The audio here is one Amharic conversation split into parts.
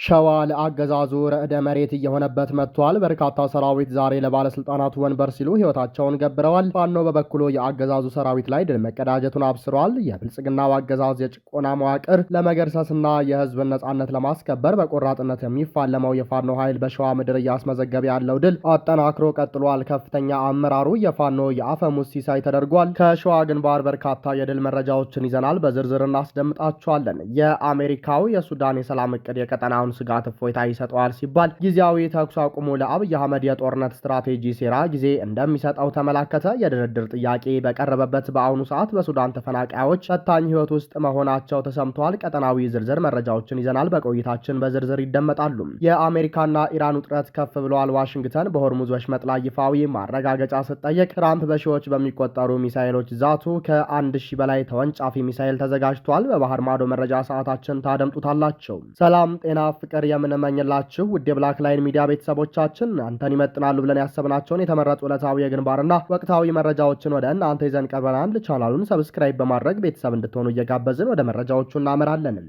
ሸዋ ለአገዛዙ ርዕደ መሬት እየሆነበት መጥቷል። በርካታ ሰራዊት ዛሬ ለባለስልጣናቱ ወንበር ሲሉ ህይወታቸውን ገብረዋል። ፋኖ በበኩሉ የአገዛዙ ሰራዊት ላይ ድል መቀዳጀቱን አብስሯል። የብልጽግናው አገዛዝ የጭቆና መዋቅር ለመገርሰስና የህዝብን ነጻነት ለማስከበር በቆራጥነት የሚፋለመው የፋኖ ኃይል በሸዋ ምድር እያስመዘገበ ያለው ድል አጠናክሮ ቀጥሏል። ከፍተኛ አመራሩ የፋኖ የአፈሙዝ ሲሳይ ተደርጓል። ከሸዋ ግንባር በርካታ የድል መረጃዎችን ይዘናል። በዝርዝር እናስደምጣቸዋለን። የአሜሪካው የሱዳን የሰላም እቅድ የቀጠናው ስጋት እፎይታ ይሰጠዋል ሲባል ጊዜያዊ ተኩስ አቁሙ ለአብይ አህመድ የጦርነት ስትራቴጂ ሴራ ጊዜ እንደሚሰጠው ተመላከተ። የድርድር ጥያቄ በቀረበበት በአሁኑ ሰዓት በሱዳን ተፈናቃዮች ፈታኝ ህይወት ውስጥ መሆናቸው ተሰምቷል። ቀጠናዊ ዝርዝር መረጃዎችን ይዘናል። በቆይታችን በዝርዝር ይደመጣሉ። የአሜሪካና ኢራን ውጥረት ከፍ ብሏል። ዋሽንግተን በሆርሙዝ ወሽመጥ ላይ ይፋዊ ማረጋገጫ ስትጠይቅ፣ ትራምፕ በሺዎች በሚቆጠሩ ሚሳኤሎች ዛቱ። ከ1000 በላይ ተወንጫፊ ሚሳኤል ተዘጋጅቷል። በባህር ማዶ መረጃ ሰዓታችን ታደምጡታላቸው። ሰላም ጤና ፍቅር የምንመኝላችሁ ውድ የብላክ ላይን ሚዲያ ቤተሰቦቻችን አንተን ይመጥናሉ ብለን ያሰብናቸውን የተመረጡ ዕለታዊ የግንባርና ወቅታዊ መረጃዎችን ወደ እናንተ ይዘን ቀርበናል። ቻናሉን ሰብስክራይብ በማድረግ ቤተሰብ እንድትሆኑ እየጋበዝን ወደ መረጃዎቹ እናመራለን።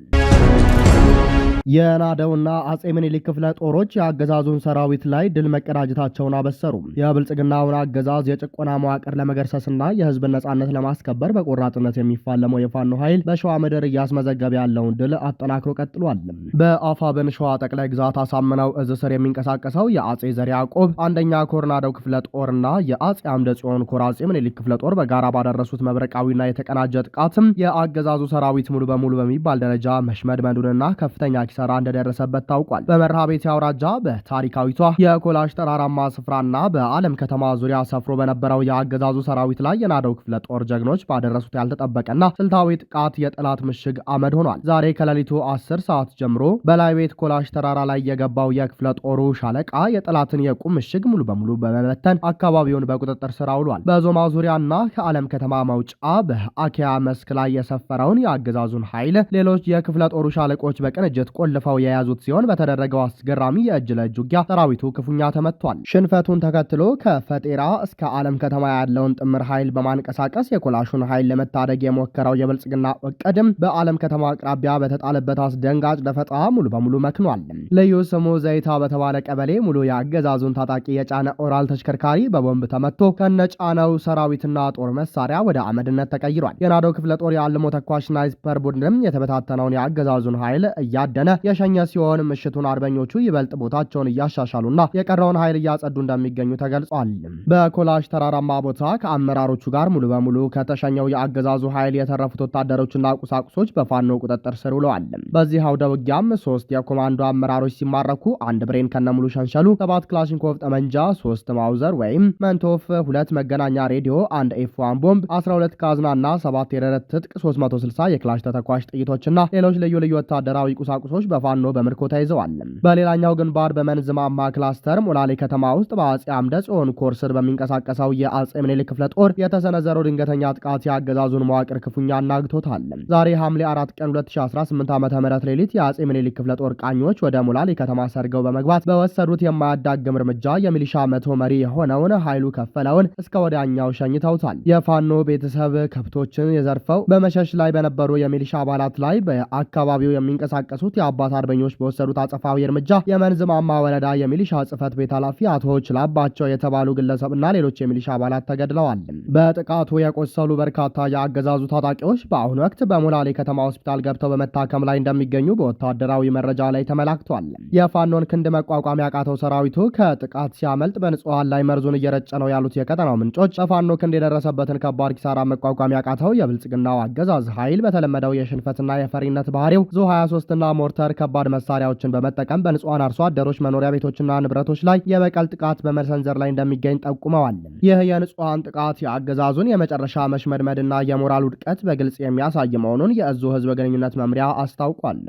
የናደውና አጼ ምኒልክ ክፍለ ጦሮች የአገዛዙን ሰራዊት ላይ ድል መቀዳጀታቸውን አበሰሩ። የብልጽግናውን አገዛዝ የጭቆና መዋቅር ለመገርሰስና የህዝብን ነጻነት ለማስከበር በቆራጥነት የሚፋለመው የፋኖ ኃይል በሸዋ ምድር እያስመዘገበ ያለውን ድል አጠናክሮ ቀጥሏል። በአፋብን ሸዋ ጠቅላይ ግዛት አሳምነው እዝ ስር የሚንቀሳቀሰው የአጼ ዘርዓ ያዕቆብ አንደኛ ኮር ናደው ክፍለ ጦርና የአጼ አምደ ጽዮን ኮር አጼ ምኒልክ ክፍለ ጦር በጋራ ባደረሱት መብረቃዊና የተቀናጀ ጥቃትም የአገዛዙ ሰራዊት ሙሉ በሙሉ በሚባል ደረጃ መሽመድመዱንና ከፍተኛ ኪሳራ እንደደረሰበት ታውቋል። በመርሃ ቤቴ አውራጃ በታሪካዊቷ የኮላሽ ተራራማ ስፍራና በዓለም ከተማ ዙሪያ ሰፍሮ በነበረው የአገዛዙ ሰራዊት ላይ የናደው ክፍለ ጦር ጀግኖች ባደረሱት ያልተጠበቀና ስልታዊ ጥቃት የጠላት ምሽግ አመድ ሆኗል። ዛሬ ከሌሊቱ 10 ሰዓት ጀምሮ በላይ ቤት ኮላሽ ተራራ ላይ የገባው የክፍለ ጦሩ ሻለቃ የጠላትን የቁም ምሽግ ሙሉ በሙሉ በመበተን አካባቢውን በቁጥጥር ስር አውሏል። በዞማ ዙሪያና ከዓለም ከተማ መውጫ በአኪያ መስክ ላይ የሰፈረውን የአገዛዙን ኃይል ሌሎች የክፍለ ጦሩ ሻለቆች በቅንጅት ቆልፈው የያዙት ሲሆን በተደረገው አስገራሚ የእጅ ለእጅ ውጊያ ሰራዊቱ ክፉኛ ተመቷል። ሽንፈቱን ተከትሎ ከፈጤራ እስከ ዓለም ከተማ ያለውን ጥምር ኃይል በማንቀሳቀስ የኮላሹን ኃይል ለመታደግ የሞከረው የብልጽግና እቅድም በዓለም ከተማ አቅራቢያ በተጣለበት አስደንጋጭ ደፈጣ ሙሉ በሙሉ መክኗል። ልዩ ስሙ ዘይታ በተባለ ቀበሌ ሙሉ የአገዛዙን ታጣቂ የጫነ ኦራል ተሽከርካሪ በቦምብ ተመቶ ከነጫነው ሰራዊትና ጦር መሳሪያ ወደ አመድነት ተቀይሯል። የናደው ክፍለ ጦር የአልሞ ተኳሽ ስናይፐር ቡድንም የተበታተነውን የአገዛዙን ኃይል እያደነ የሸኘ ሲሆን ምሽቱን አርበኞቹ ይበልጥ ቦታቸውን እያሻሻሉና የቀረውን ኃይል እያጸዱ እንደሚገኙ ተገልጿል። በኮላሽ ተራራማ ቦታ ከአመራሮቹ ጋር ሙሉ በሙሉ ከተሸኘው የአገዛዙ ኃይል የተረፉት ወታደሮችና ቁሳቁሶች በፋኖ ቁጥጥር ስር ውለዋል። በዚህ አውደ ውጊያም 3 የኮማንዶ አመራሮች ሲማረኩ 1 ብሬን ከነሙሉ ሸንሸሉ፣ 7 ክላሽንኮቭ ጠመንጃ፣ 3 ማውዘር ወይም መንቶፍ፣ 2 መገናኛ ሬዲዮ፣ 1 ኤፍ1 ቦምብ፣ 12 ካዝናና 7 የደረት ትጥቅ፣ 360 የክላሽ ተተኳሽ ጥይቶችና ሌሎች ልዩ ልዩ ወታደራዊ ቁሳቁሶች በፋኖ በምርኮ ተይዘዋል። በሌላኛው ግንባር በመንዝማማ ክላስተር ሞላሌ ከተማ ውስጥ በአጼ አምደ ጽዮን ኮር ስር በሚንቀሳቀሰው የአጼ ምኒልክ ክፍለ ጦር የተሰነዘረው ድንገተኛ ጥቃት የአገዛዙን መዋቅር ክፉኛ አናግቶታል። ዛሬ ሐምሌ 4 ቀን 2018 ዓ.ም ሌሊት የአጼ ምኒልክ ክፍለ ጦር ቃኞች ወደ ሞላሌ ከተማ ሰርገው በመግባት በወሰዱት የማያዳግም እርምጃ የሚሊሻ መቶ መሪ የሆነውን ኃይሉ ከፈለውን እስከ ወዲያኛው ሸኝተውታል። የፋኖ ቤተሰብ ከብቶችን የዘርፈው በመሸሽ ላይ በነበሩ የሚሊሻ አባላት ላይ በአካባቢው የሚንቀሳቀሱት የአባት አርበኞች በወሰዱት አጸፋዊ እርምጃ የመንዝማማ ወረዳ የሚሊሻ ጽሕፈት ቤት ኃላፊ አቶ ችላባቸው የተባሉ ግለሰብና ሌሎች የሚሊሻ አባላት ተገድለዋል። በጥቃቱ የቆሰሉ በርካታ የአገዛዙ ታጣቂዎች በአሁኑ ወቅት በሞላሌ ከተማ ሆስፒታል ገብተው በመታከም ላይ እንደሚገኙ በወታደራዊ መረጃ ላይ ተመላክቷል። የፋኖን ክንድ መቋቋም ያቃተው ሰራዊቱ ከጥቃት ሲያመልጥ በንጹሃን ላይ መርዙን እየረጨ ነው ያሉት የቀጠናው ምንጮች በፋኖ ክንድ የደረሰበትን ከባድ ኪሳራ መቋቋም ያቃተው የብልጽግናው አገዛዝ ኃይል በተለመደው የሽንፈትና የፈሪነት ባህሪው ዙ 23 እና ሞርተር ከባድ መሳሪያዎችን በመጠቀም በንጹሃን አርሶ አደሮች መኖሪያ ቤቶችና ንብረቶች ላይ የበቀል ጥቃት በመሰንዘር ላይ እንደሚገኝ ጠቁመዋል። ይህ የንጹሃን ጥቃት የአገዛዙን የመጨረሻ መሽመድመድና የሞራል ውድቀት በግልጽ የሚያሳይ መሆኑን የእዙ ህዝብ ግንኙነት መምሪያ አስታውቋል።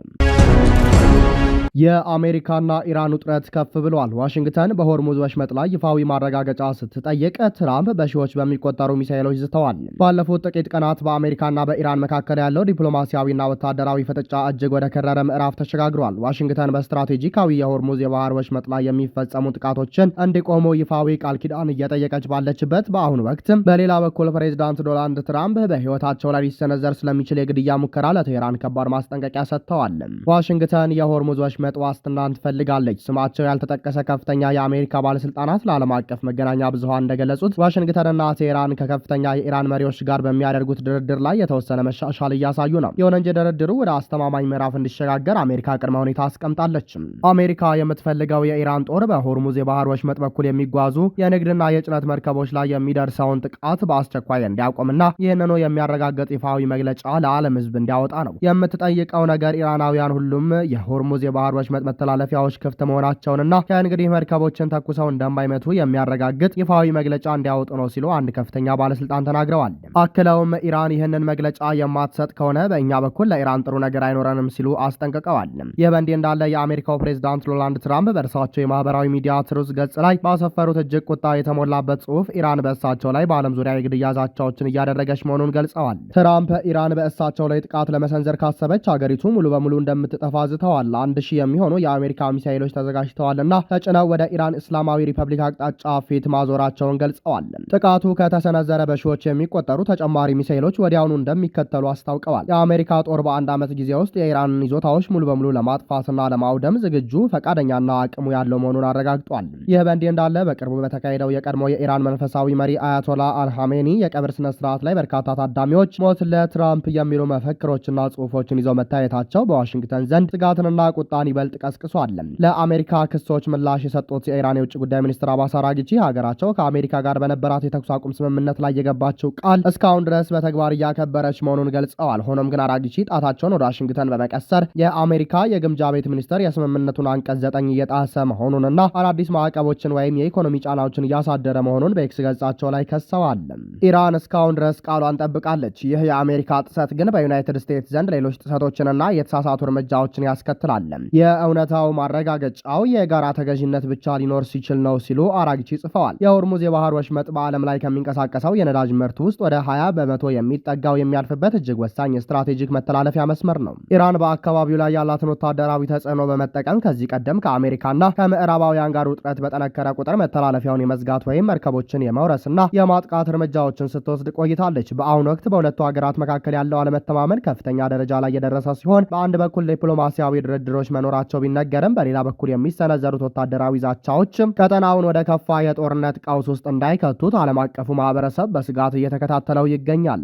የአሜሪካና ኢራን ውጥረት ከፍ ብሏል። ዋሽንግተን በሆርሙዝ ወሽመጥ ላይ ይፋዊ ማረጋገጫ ስትጠይቅ፣ ትራምፕ በሺዎች በሚቆጠሩ ሚሳኤሎች ዝተዋል። ባለፉት ጥቂት ቀናት በአሜሪካና በኢራን መካከል ያለው ዲፕሎማሲያዊና ወታደራዊ ፍጥጫ እጅግ ወደ ከረረ ምዕራፍ ተሸጋግሯል። ዋሽንግተን በስትራቴጂካዊ የሆርሙዝ የባህር ወሽመጥ ላይ የሚፈጸሙ ጥቃቶችን እንዲቆሙ ይፋዊ ቃል ኪዳን እየጠየቀች ባለችበት በአሁኑ ወቅት በሌላ በኩል ፕሬዚዳንት ዶናልድ ትራምፕ በህይወታቸው ላይ ሊሰነዘር ስለሚችል የግድያ ሙከራ ለቴህራን ከባድ ማስጠንቀቂያ ሰጥተዋል። ዋሽንግተን የሆርሙዝ ወሽመጥ ዋስትናን ትፈልጋለች። ስማቸው ያልተጠቀሰ ከፍተኛ የአሜሪካ ባለስልጣናት ለዓለም አቀፍ መገናኛ ብዙሃን እንደገለጹት ዋሽንግተንና ቴህራን ከከፍተኛ የኢራን መሪዎች ጋር በሚያደርጉት ድርድር ላይ የተወሰነ መሻሻል እያሳዩ ነው። ይሁን እንጂ ድርድሩ ወደ አስተማማኝ ምዕራፍ እንዲሸጋገር አሜሪካ ቅድመ ሁኔታ አስቀምጣለች። አሜሪካ የምትፈልገው የኢራን ጦር በሆርሙዝ የባህር ወሽመጥ በኩል የሚጓዙ የንግድና የጭነት መርከቦች ላይ የሚደርሰውን ጥቃት በአስቸኳይ እንዲያቆምና ይህንኑ የሚያረጋግጥ ይፋዊ መግለጫ ለዓለም ሕዝብ እንዲያወጣ ነው። የምትጠይቀው ነገር ኢራናውያን ሁሉም የሆርሙዝ የባህር ወሽመጥ መተላለፊያዎች ክፍት መሆናቸውንና ከእንግዲህ መርከቦችን ተኩሰው እንደማይመቱ የሚያረጋግጥ ይፋዊ መግለጫ እንዲያወጡ ነው ሲሉ አንድ ከፍተኛ ባለስልጣን ተናግረዋል። አክለውም ኢራን ይህንን መግለጫ የማትሰጥ ከሆነ በእኛ በኩል ለኢራን ጥሩ ነገር አይኖረንም ሲሉ አስጠንቅቀዋል። ይህ በእንዲህ እንዳለ የአሜሪካው ፕሬዝዳንት ዶናልድ ትራምፕ በእርሳቸው የማህበራዊ ሚዲያ ትሩዝ ገጽ ላይ ባሰፈሩት እጅግ ቁጣ የተሞላበት ጽሑፍ ኢራን በእሳቸው ላይ በዓለም ዙሪያ የግድያ ዛቻዎችን እያደረገች መሆኑን ገልጸዋል። ትራምፕ ኢራን በእሳቸው ላይ ጥቃት ለመሰንዘር ካሰበች ሀገሪቱ ሙሉ በሙሉ እንደምትጠፋ ዝተዋል። 1000 የሚሆኑ የአሜሪካ ሚሳኤሎች ተዘጋጅተዋልና ተጭነው ወደ ኢራን እስላማዊ ሪፐብሊክ አቅጣጫ ፊት ማዞራቸውን ገልጸዋል። ጥቃቱ ከተሰነዘረ በሺዎች የሚቆጠሩ ተጨማሪ ሚሳኤሎች ወዲያውኑ እንደሚከተሉ አስታውቀዋል። የአሜሪካ ጦር በአንድ ዓመት ጊዜ ውስጥ የኢራንን ይዞታዎች ሙሉ በሙሉ ለማጥፋትና ለማውደም ዝግጁ፣ ፈቃደኛና አቅሙ ያለው መሆኑን አረጋግጧል። ይህ በእንዲህ እንዳለ በቅርቡ በተካሄደው የቀድሞ የኢራን መንፈሳዊ መሪ አያቶላ አልሃሜኒ የቀብር ስነ ስርዓት ላይ በርካታ ታዳሚዎች ሞት ለትራምፕ የሚሉ መፈክሮችና ጽሑፎችን ይዘው መታየታቸው በዋሽንግተን ዘንድ ስጋትንና ቁጣን ይበልጥ ቀስቅሷል። ለአሜሪካ ክሶች ምላሽ የሰጡት የኢራን የውጭ ጉዳይ ሚኒስትር አባስ አራጊቺ ሀገራቸው ከአሜሪካ ጋር በነበራት የተኩስ አቁም ስምምነት ላይ የገባችው ቃል እስካሁን ድረስ በተግባር እያከበረች መሆኑን ገልጸዋል። ሆኖም ግን አራጊቺ ጣታቸውን ወደ ዋሽንግተን በመቀሰር የአሜሪካ የግምጃ ቤት ሚኒስትር የስምምነቱን አንቀጽ 9 እየጣሰ መሆኑንና አዳዲስ ማዕቀቦችን ወይም የኢኮኖሚ ጫናዎችን እያሳደረ መሆኑን በኤክስ ገጻቸው ላይ ከሰዋል። ኢራን እስካሁን ድረስ ቃሏን ጠብቃለች። ይህ የአሜሪካ ጥሰት ግን በዩናይትድ ስቴትስ ዘንድ ሌሎች ጥሰቶችንና የተሳሳቱ እርምጃዎችን ያስከትላል። የእውነታው ማረጋገጫው የጋራ ተገዥነት ብቻ ሊኖር ሲችል ነው ሲሉ አራጊቺ ጽፈዋል። የሆርሙዝ የባህር ወሽመጥ በዓለም ላይ ከሚንቀሳቀሰው የነዳጅ ምርት ውስጥ ወደ 20 በመቶ የሚጠጋው የሚያልፍበት እጅግ ወሳኝ ስትራቴጂክ መተላለፊያ መስመር ነው። ኢራን በአካባቢው ላይ ያላትን ወታደራዊ ተጽዕኖ በመጠቀም ከዚህ ቀደም ከአሜሪካና ከምዕራባውያን ጋር ውጥረት በጠነከረ ቁጥር መተላለፊያውን የመዝጋት ወይም መርከቦችን የመውረስና የማጥቃት እርምጃዎችን ስትወስድ ቆይታለች። በአሁኑ ወቅት በሁለቱ ሀገራት መካከል ያለው አለመተማመን ከፍተኛ ደረጃ ላይ የደረሰ ሲሆን በአንድ በኩል ዲፕሎማሲያዊ ድርድሮች መኖራቸው ቢነገርም በሌላ በኩል የሚሰነዘሩት ወታደራዊ ዛቻዎች ቀጠናውን ወደ ከፋ የጦርነት ቀውስ ውስጥ እንዳይከቱት ዓለም አቀፉ ማህበረሰብ በስጋት እየተከታተለው ይገኛል።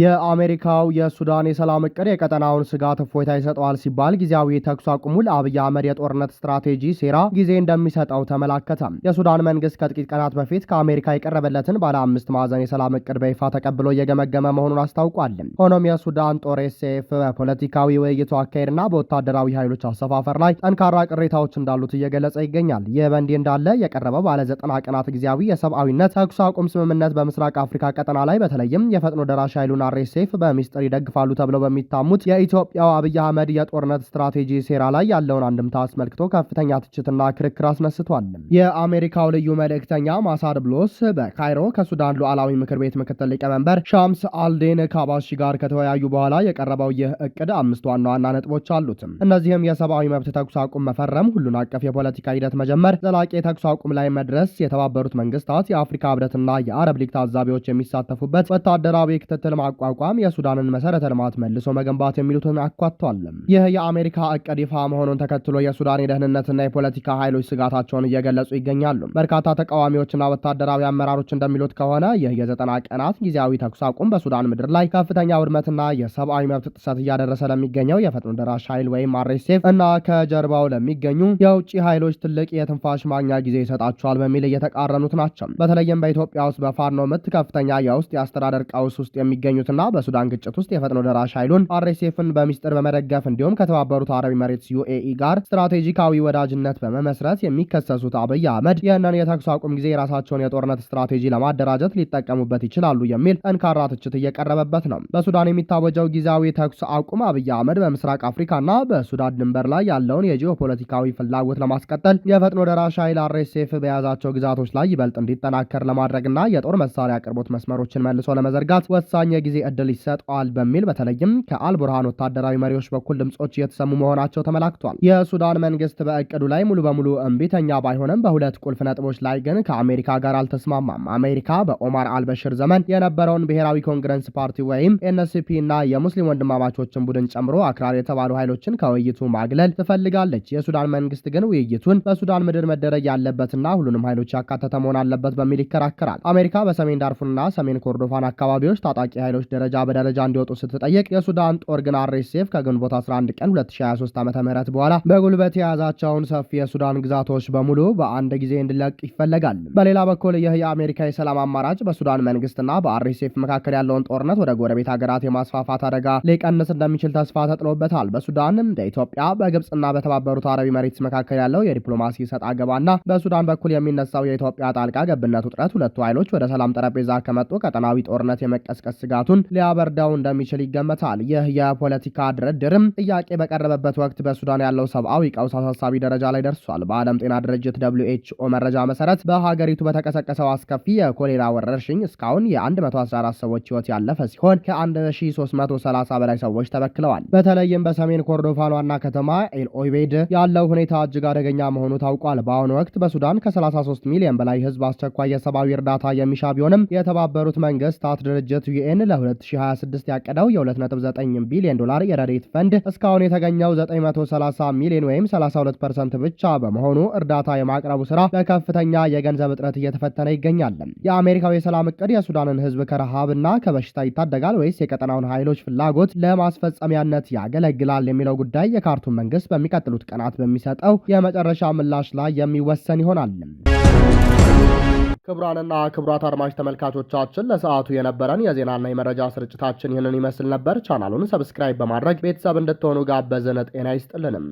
የአሜሪካው የሱዳን የሰላም እቅድ የቀጠናውን ስጋት እፎይታ ይሰጠዋል ሲባል ጊዜያዊ ተኩስ አቁሙ ለአብይ አህመድ የጦርነት ስትራቴጂ ሴራ ጊዜ እንደሚሰጠው ተመላከተ። የሱዳን መንግስት ከጥቂት ቀናት በፊት ከአሜሪካ የቀረበለትን ባለ 5 ማዕዘን የሰላም እቅድ በይፋ ተቀብሎ እየገመገመ መሆኑን አስታውቋል። ሆኖም የሱዳን ጦር ኤስኤፍ በፖለቲካዊ ውይይቱ አካሄድና በወታደራዊ ኃይሎች አሰፋፈር ላይ ጠንካራ ቅሬታዎች እንዳሉት እየገለጸ ይገኛል። ይህ በእንዲህ እንዳለ የቀረበው ባለ 90 ቀናት ጊዜያዊ የሰብአዊነት ተኩስ አቁም ስምምነት በምስራቅ አፍሪካ ቀጠና ላይ በተለይም የፈጥኖ ደራሽ ኃይሉን አርኤስኤፍ በሚስጥር ይደግፋሉ ተብለው በሚታሙት የኢትዮጵያው አብይ አህመድ የጦርነት ስትራቴጂ ሴራ ላይ ያለውን አንድምታ አስመልክቶ ከፍተኛ ትችትና ክርክር አስነስቷል። የአሜሪካው ልዩ መልእክተኛ ማሳድ ብሎስ በካይሮ ከሱዳን ሉዓላዊ ምክር ቤት ምክትል ሊቀመንበር ሻምስ አልዴን ካባሺ ጋር ከተወያዩ በኋላ የቀረበው ይህ እቅድ 5 ዋና ዋና ነጥቦች አሉት። እነዚህም የሰብአዊ መብት ተኩስ አቁም መፈረም፣ ሁሉን አቀፍ የፖለቲካ ሂደት መጀመር፣ ዘላቂ የተኩስ አቁም ላይ መድረስ፣ የተባበሩት መንግስታት፣ የአፍሪካ ህብረትና የአረብ ሊግ ታዛቢዎች የሚሳተፉበት ወታደራዊ ክትትል ማቋቋም፣ የሱዳንን መሰረተ ልማት መልሶ መገንባት የሚሉትን አኳቷል። ይህ የአሜሪካ እቅድ ይፋ መሆኑን ተከትሎ የሱዳን የደህንነትና የፖለቲካ ኃይሎች ስጋታቸውን እየገለጹ ይገኛሉ። በርካታ ተቃዋሚዎችና ወታደራዊ አመራሮች እንደሚሉት ከሆነ ይህ የ90 ቀናት ጊዜያዊ ተኩስ አቁም በሱዳን ምድር ላይ ከፍተኛ ውድመትና የሰብአዊ መብት ጥሰት እያደረሰ ለሚገኘው የፈጥኖ ደራሽ ኃይል ወይም አርኤስኤፍ እና ከጀርባው ለሚገኙ የውጭ ኃይሎች ትልቅ የትንፋሽ ማግኛ ጊዜ ይሰጣቸዋል በሚል እየተቃረኑት ናቸው። በተለይም በኢትዮጵያ ውስጥ በፋኖ ምት ከፍተኛ የውስጥ የአስተዳደር ቀውስ ውስጥ የሚገኙትና በሱዳን ግጭት ውስጥ የፈጥኖ ደራሽ ኃይሉን አርኤስኤፍን በሚስጥር በመደገፍ እንዲሁም ከተባበሩት አረብ ኤሚሬትስ ዩኤኢ ጋር ስትራቴጂካዊ ወዳጅነት በመመስረት የሚከሰሱት አብይ አህመድ ይህንን የተኩስ አቁም ጊዜ የራሳቸውን የጦርነት ስትራቴጂ ለማደራጀት ሊጠቀሙበት ይችላሉ የሚል ጠንካራ ትችት እየቀረበበት ነው። በሱዳን የሚታወጀው ጊዜያዊ ተኩስ አቁም አብይ አህመድ በምስራቅ አፍሪካና በሱዳን ድንበር ላይ ያለውን የጂኦፖለቲካዊ ፍላጎት ለማስቀጠል የፈጥኖ ደራሽ ኃይል አርኤስኤፍ በያዛቸው ግዛቶች ላይ ይበልጥ እንዲጠናከር ለማድረግና የጦር መሳሪያ አቅርቦት መስመሮችን መልሶ ለመዘርጋት ወሳኝ የጊዜ ጊዜ እድል ይሰጠዋል በሚል በተለይም ከአልቡርሃን ወታደራዊ መሪዎች በኩል ድምጾች እየተሰሙ መሆናቸው ተመላክቷል። የሱዳን መንግስት በእቅዱ ላይ ሙሉ በሙሉ እምቢተኛ ባይሆንም በሁለት ቁልፍ ነጥቦች ላይ ግን ከአሜሪካ ጋር አልተስማማም። አሜሪካ በኦማር አልበሽር ዘመን የነበረውን ብሔራዊ ኮንግረስ ፓርቲ ወይም ኤንሲፒ እና የሙስሊም ወንድማማቾችን ቡድን ጨምሮ አክራሪ የተባሉ ኃይሎችን ከውይይቱ ማግለል ትፈልጋለች። የሱዳን መንግስት ግን ውይይቱን በሱዳን ምድር መደረግ ያለበትና ሁሉንም ኃይሎች ያካተተ መሆን አለበት በሚል ይከራከራል። አሜሪካ በሰሜን ዳርፉርና ሰሜን ኮርዶፋን አካባቢዎች ታጣቂ ኃይሎች ደረጃ በደረጃ እንዲወጡ ስትጠይቅ የሱዳን ጦር ግን አርኤስኤፍ ከግንቦት 11 ቀን 2023 ዓ.ም በኋላ በጉልበት የያዛቸውን ሰፊ የሱዳን ግዛቶች በሙሉ በአንድ ጊዜ እንዲለቅ ይፈለጋል። በሌላ በኩል ይህ የአሜሪካ የሰላም አማራጭ በሱዳን መንግስትና በአርኤስኤፍ መካከል ያለውን ጦርነት ወደ ጎረቤት ሀገራት የማስፋፋት አደጋ ሊቀንስ እንደሚችል ተስፋ ተጥሎበታል። በሱዳን በኢትዮጵያ በግብጽና በተባበሩት አረብ ኤሚሬትስ መካከል ያለው የዲፕሎማሲ ሰጥ አገባና በሱዳን በኩል የሚነሳው የኢትዮጵያ ጣልቃ ገብነት ውጥረት ሁለቱ ኃይሎች ወደ ሰላም ጠረጴዛ ከመጡ ቀጠናዊ ጦርነት የመቀስቀስ ስጋቱን ሊያበርዳው እንደሚችል ይገመታል። ይህ የፖለቲካ ድርድርም ጥያቄ በቀረበበት ወቅት በሱዳን ያለው ሰብአዊ ቀውስ አሳሳቢ ደረጃ ላይ ደርሷል። በዓለም ጤና ድርጅት WHO መረጃ መሰረት በሀገሪቱ በተቀሰቀሰው አስከፊ የኮሌራ ወረርሽኝ እስካሁን የ114 ሰዎች ህይወት ያለፈ ሲሆን ከ1330 በላይ ሰዎች ተበክለዋል። በተለይም በሰሜን ኮርዶፋን ዋና ከተማ ኤል ኦቤድ ያለው ሁኔታ እጅግ አደገኛ መሆኑ ታውቋል። በአሁኑ ወቅት በሱዳን ከ33 ሚሊዮን በላይ ህዝብ አስቸኳይ የሰብአዊ እርዳታ የሚሻ ቢሆንም የተባበሩት መንግስታት ድርጅት ዩኤን ለ2026 ያቀደው የ2.9 ቢሊዮን ዶላር የረድኤት ፈንድ እስካሁን የተገኘው 930 ሚሊዮን ወይም 32% ብቻ በመሆኑ እርዳታ የማቅረቡ ስራ በከፍተኛ የገንዘብ እጥረት እየተፈተነ ይገኛል። የአሜሪካው የሰላም እቅድ የሱዳንን ህዝብ ከረሃብና ከበሽታ ይታደጋል ወይስ የቀጠናውን ኃይሎች ፍላጎት ለማስፈጸሚያነት ያገለግላል የሚለው ጉዳይ የካርቱም መንግስት በሚቀጥሉት ቀናት በሚሰጠው የመጨረሻ ምላሽ ላይ የሚወሰን ይሆናል። ክቡራንና ክቡራት አድማጭ ተመልካቾቻችን ለሰዓቱ የነበረን የዜናና የመረጃ ስርጭታችን ይህንን ይመስል ነበር። ቻናሉን ሰብስክራይብ በማድረግ ቤተሰብ እንድትሆኑ ጋበዝን። ጤና ይስጥልንም።